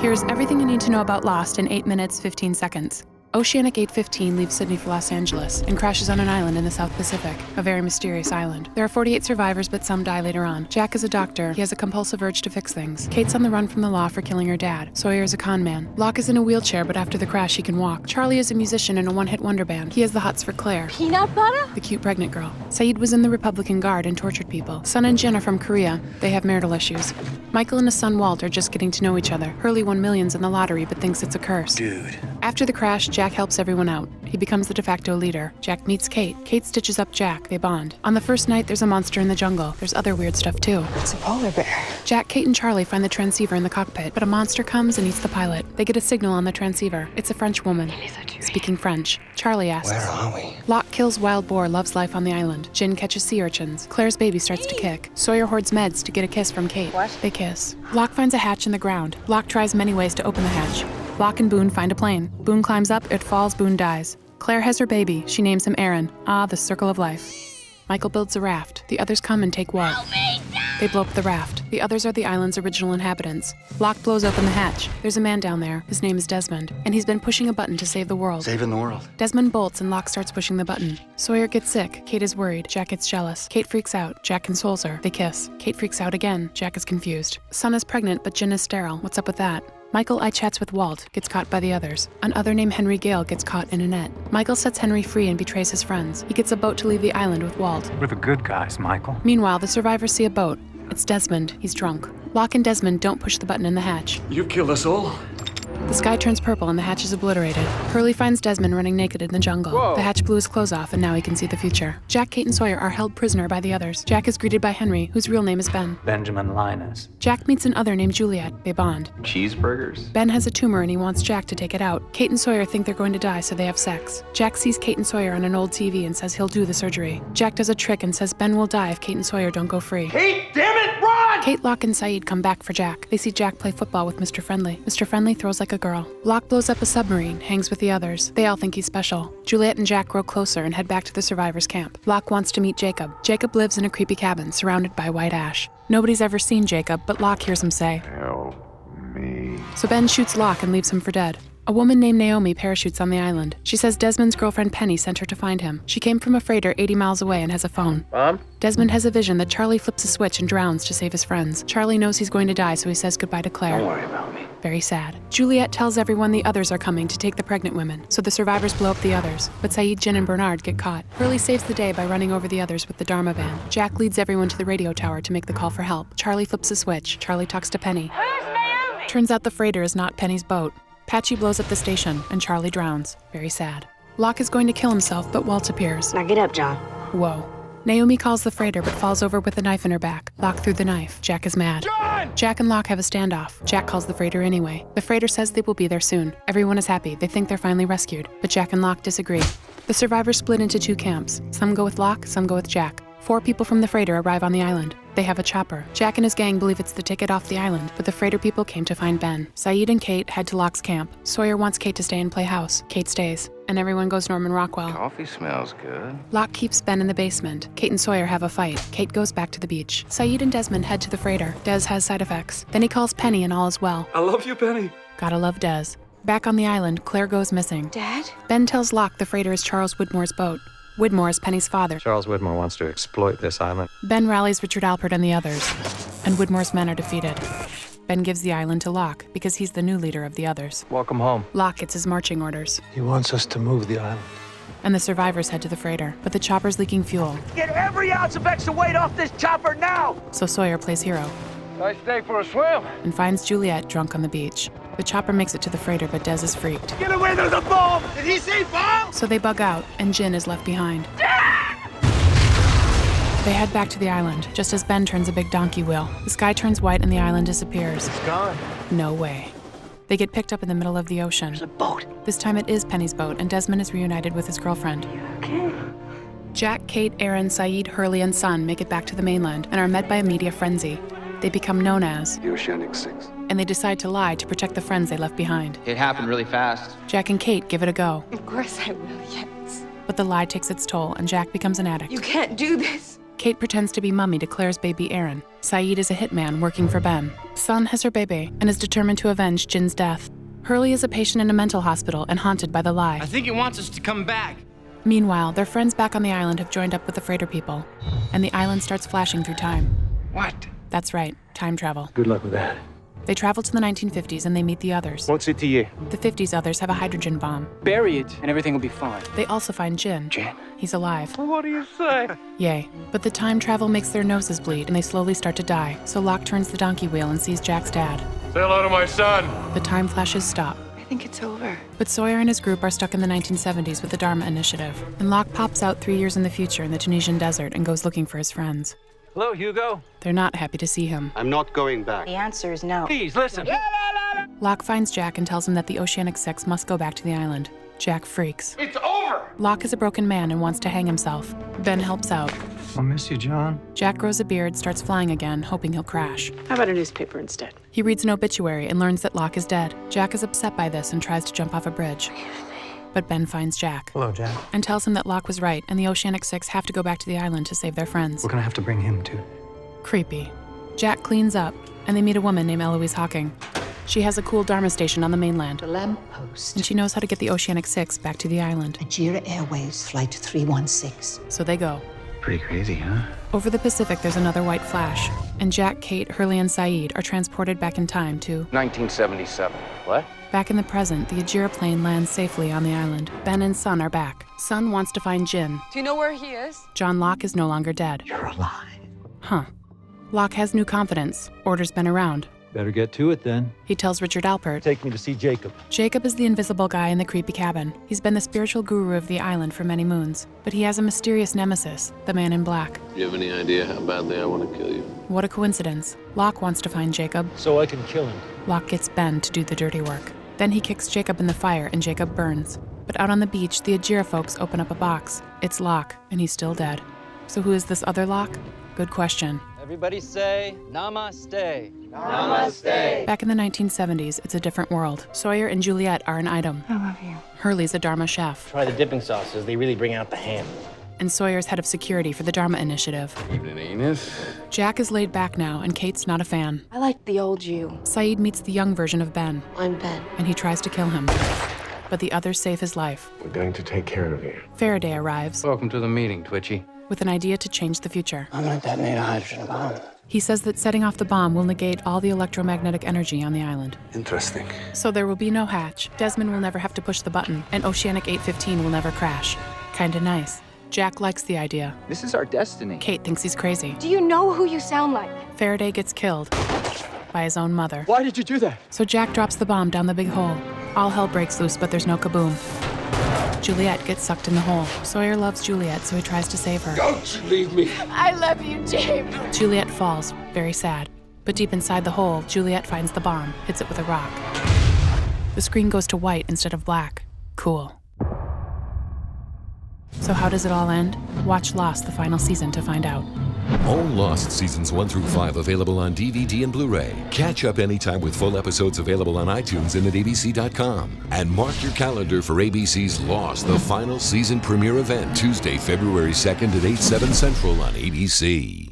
Here's everything you need to know about Lost in 8 minutes, 15 seconds. Oceanic 815 leaves Sydney for Los Angeles and crashes on an island in the South Pacific, a very mysterious island. There are 48 survivors, but some die later on. Jack is a doctor. He has a compulsive urge to fix things. Kate's on the run from the law for killing her dad. Sawyer is a con man. Locke is in a wheelchair, but after the crash, he can walk. Charlie is a musician in a one-hit wonder band. He has the hots for Claire, Peanut butter? the cute pregnant girl. Saeed was in the Republican Guard and tortured people. Sun and Jin are from Korea. They have marital issues. Michael and his son Walt are just getting to know each other. Hurley won millions in the lottery, but thinks it's a curse. Dude. After the crash, Jack helps everyone out. He becomes the de facto leader. Jack meets Kate. Kate stitches up Jack. They bond. On the first night, there's a monster in the jungle. There's other weird stuff too. It's a polar bear. Jack, Kate, and Charlie find the transceiver in the cockpit, but a monster comes and eats the pilot. They get a signal on the transceiver. It's a French woman. Speaking French. Charlie asks, Where are we? Locke kills wild boar, loves life on the island. Jin catches sea urchins. Claire's baby starts to kick. Sawyer hoards meds to get a kiss from Kate. What? They kiss. Locke finds a hatch in the ground. Locke tries many ways to open the hatch. Locke and Boone find a plane. Boone climbs up, it falls, Boone dies. Claire has her baby. She names him Aaron. Ah, the circle of life. Michael builds a raft. The others come and take Walt. They blow up the raft. The others are the island's original inhabitants. Locke blows open the hatch. There's a man down there. His name is Desmond, and he's been pushing a button to save the world. Saving the world. Desmond bolts and Locke starts pushing the button. Sawyer gets sick. Kate is worried. Jack gets jealous. Kate freaks out. Jack consoles her. They kiss. Kate freaks out again. Jack is confused. Sun is pregnant, but Jin is sterile. What's up with that? Michael chats with Walt, gets caught by the others. Another named Henry Gale gets caught in a net. Michael sets Henry free and betrays his friends. He gets a boat to leave the island with Walt. We're the good guys, Michael. Meanwhile, the survivors see a boat. It's Desmond. He's drunk. Locke and Desmond don't push the button in the hatch. You've killed us all. The sky turns purple and the hatch is obliterated. Hurley finds Desmond running naked in the jungle. Whoa. The hatch blew his clothes off and now he can see the future. Jack, Kate, and Sawyer are held prisoner by the others. Jack is greeted by Henry, whose real name is Ben. Benjamin Linus. Jack meets an other named Juliet. They bond. Cheeseburgers? Ben has a tumor and he wants Jack to take it out. Kate and Sawyer think they're going to die, so they have sex. Jack sees Kate and Sawyer on an old TV and says he'll do the surgery. Jack does a trick and says Ben will die if Kate and Sawyer don't go free. Kate, damn it, run! Kate, Locke, and Saeed come back for Jack. They see Jack play football with Mr. Friendly. Mr. Friendly throws like a girl. Locke blows up a submarine, hangs with the others. They all think he's special. Juliet and Jack grow closer and head back to the survivors' camp. Locke wants to meet Jacob. Jacob lives in a creepy cabin surrounded by white ash. Nobody's ever seen Jacob, but Locke hears him say, Help me. so Ben shoots Locke and leaves him for dead. A woman named Naomi parachutes on the island. She says Desmond's girlfriend Penny sent her to find him. She came from a freighter 80 miles away and has a phone. Mom? Desmond has a vision that Charlie flips a switch and drowns to save his friends. Charlie knows he's going to die, so he says goodbye to Claire. Don't worry about me. Very sad. Juliet tells everyone the others are coming to take the pregnant women, so the survivors blow up the others. But Saeed, Jin, and Bernard get caught. Hurley saves the day by running over the others with the Dharma van. Jack leads everyone to the radio tower to make the call for help. Charlie flips a switch. Charlie talks to Penny. Who's Naomi? Turns out the freighter is not Penny's boat. Patchy blows up the station, and Charlie drowns. Very sad. Locke is going to kill himself, but Walt appears. Now get up, John. Whoa. Naomi calls the freighter but falls over with a knife in her back. Locke threw the knife. Jack is mad. John! Jack and Locke have a standoff. Jack calls the freighter anyway. The freighter says they will be there soon. Everyone is happy. They think they're finally rescued. But Jack and Locke disagree. The survivors split into two camps. Some go with Locke, some go with Jack. 4 people from the freighter arrive on the island. They have a chopper. Jack and his gang believe it's the ticket off the island, but the freighter people came to find Ben. Saeed and Kate head to Locke's camp. Sawyer wants Kate to stay and play house. Kate stays. And everyone goes Norman Rockwell. Coffee smells good. Locke keeps Ben in the basement. Kate and Sawyer have a fight. Kate goes back to the beach. Saeed and Desmond head to the freighter. Des has side effects. Then he calls Penny and all is well. I love you, Penny. Gotta love Des. Back on the island, Claire goes missing. Dad? Ben tells Locke the freighter is Charles Widmore's boat. Widmore is Penny's father. Charles Widmore wants to exploit this island. Ben rallies Richard Alpert and the others, and Widmore's men are defeated. Ben gives the island to Locke because he's the new leader of the others. Welcome home. Locke gets his marching orders, He wants us to move the island. and the survivors head to the freighter, but the chopper's leaking fuel, Get every ounce of extra weight off this chopper now! so Sawyer plays hero Nice day for a swim. and finds Juliet drunk on the beach. The chopper makes it to the freighter, but Des is freaked. Get away, there's a bomb! Did he say bomb? So they bug out, and Jin is left behind. They head back to the island, just as Ben turns a big donkey wheel. The sky turns white and the island disappears. It's gone. No way. They get picked up in the middle of the ocean. There's a boat. This time it is Penny's boat, and Desmond is reunited with his girlfriend. Okay. Jack, Kate, Aaron, Saeed, Hurley, and Sun make it back to the mainland and are met by a media frenzy. They become known as, The Oceanic 6. and they decide to lie to protect the friends they left behind. It happened really fast. Jack and Kate give it a go, Of course I will, yes. but the lie takes its toll, and Jack becomes an addict. You can't do this. Kate pretends to be Mummy to Claire's baby Aaron. Saeed is a hitman working for Ben. Sun has her baby and is determined to avenge Jin's death. Hurley is a patient in a mental hospital and haunted by the lie. I think it wants us to come back. Meanwhile, their friends back on the island have joined up with the freighter people, and the island starts flashing through time. What? That's right, time travel. Good luck with that. They travel to the 1950s and they meet the others. What's it to you? The 50s others have a hydrogen bomb. Bury it, and everything will be fine. They also find Jin. Jin? He's alive. What do you say? Yay. But the time travel makes their noses bleed and they slowly start to die, so Locke turns the donkey wheel and sees Jack's dad. Say hello to my son. The time flashes stop. I think it's over. But Sawyer and his group are stuck in the 1970s with the Dharma Initiative, and Locke pops out 3 years in the future in the Tunisian desert and goes looking for his friends. Hello, Hugo. They're not happy to see him. I'm not going back. The answer is no. Please, listen. Locke finds Jack and tells him that the Oceanic Six must go back to the island. Jack freaks. It's over. Locke is a broken man and wants to hang himself. Ben helps out. I'll miss you, John. Jack grows a beard, starts flying again, hoping he'll crash. How about a newspaper instead? He reads an obituary and learns that Locke is dead. Jack is upset by this and tries to jump off a bridge. But Ben finds Jack Hello, Jack. and tells him that Locke was right and the Oceanic Six have to go back to the island to save their friends. We're gonna have to bring him too. Creepy. Jack cleans up, and they meet a woman named Eloise Hawking. She has a cool Dharma station on the mainland, The lamppost. and she knows how to get the Oceanic Six back to the island. Nigeria Airways Flight 316. So they go. Pretty crazy, huh? Over the Pacific, there's another white flash, and Jack, Kate, Hurley, and Saeed are transported back in time to... 1977. What? Back in the present, the Ajira plane lands safely on the island. Ben and Sun are back. Sun wants to find Jin. Do you know where he is? John Locke is no longer dead. You're alive. Huh. Locke has new confidence, orders Ben around. Better get to it then. He tells Richard Alpert. Take me to see Jacob. Jacob is the invisible guy in the creepy cabin. He's been the spiritual guru of the island for many moons. But he has a mysterious nemesis, the man in black. Do you have any idea how badly I want to kill you? What a coincidence. Locke wants to find Jacob. So I can kill him. Locke gets Ben to do the dirty work. Then he kicks Jacob in the fire and Jacob burns. But out on the beach, the Ajira folks open up a box. It's Locke, and he's still dead. So who is this other Locke? Good question. Everybody say namaste. Back in the 1970s, it's a different world. Sawyer and Juliet are an item. I love you. Hurley's a Dharma chef. Try the dipping sauces. They really bring out the ham. And Sawyer's head of security for the Dharma Initiative. Evening, Enos. Jack is laid back now, and Kate's not a fan. I like the old you. Saeed meets the young version of Ben, I'm Ben. and he tries to kill him. But the others save his life. We're going to take care of you. Faraday arrives Welcome to the meeting, Twitchy. with an idea to change the future. I'm gonna detonate a hydrogen bomb. He says that setting off the bomb will negate all the electromagnetic energy on the island. Interesting. So there will be no hatch, Desmond will never have to push the button, and Oceanic 815 will never crash. Kinda nice. Jack likes the idea. This is our destiny. Kate thinks he's crazy. Do you know who you sound like? Faraday gets killed by his own mother. Why did you do that? So Jack drops the bomb down the big hole. All hell breaks loose, but there's no kaboom. Juliet gets sucked in the hole. Sawyer loves Juliet, so he tries to save her. Don't you leave me. I love you, James. Juliet falls, very sad. But deep inside the hole, Juliet finds the bomb, hits it with a rock. The screen goes to white instead of black. Cool. So how does it all end? Watch Lost, the final season, to find out. All Lost Seasons 1 through 5 available on DVD and Blu-ray. Catch up anytime with full episodes available on iTunes and at abc.com. And mark your calendar for ABC's Lost, the final season premiere event, Tuesday, February 2nd at 8/7 Central on ABC.